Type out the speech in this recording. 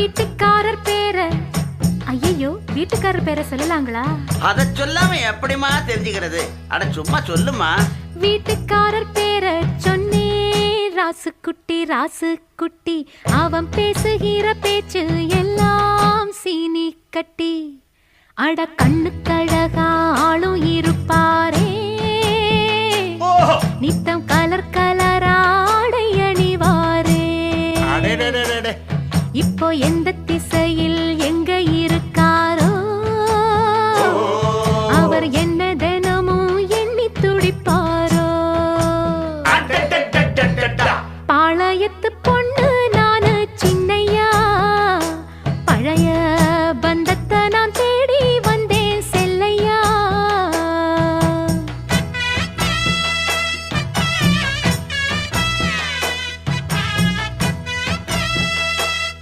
வீட்டுக்காரர் பேர ஐயோ வீட்டுக்காரர் பேரை சொல்லலாங்களா? அத சொல்லாம எப்படிமா தெரிஞ்சுக்கிறது? அட சும்மா சொல்லுமா. வீட்டுக்காரர் பேரை சொன்னே ராசுக்குட்டி ராசுக்குட்டி, அவன் பேசுகிற பேச்சு எல்லாம் சீனி கட்டி. அட கண்ணுக்கழகா ஆளும் இருப்பாரே, நித்தம் கலர் கலராடை அணிவாரே. இப்போ எந்த திசையில் எங்க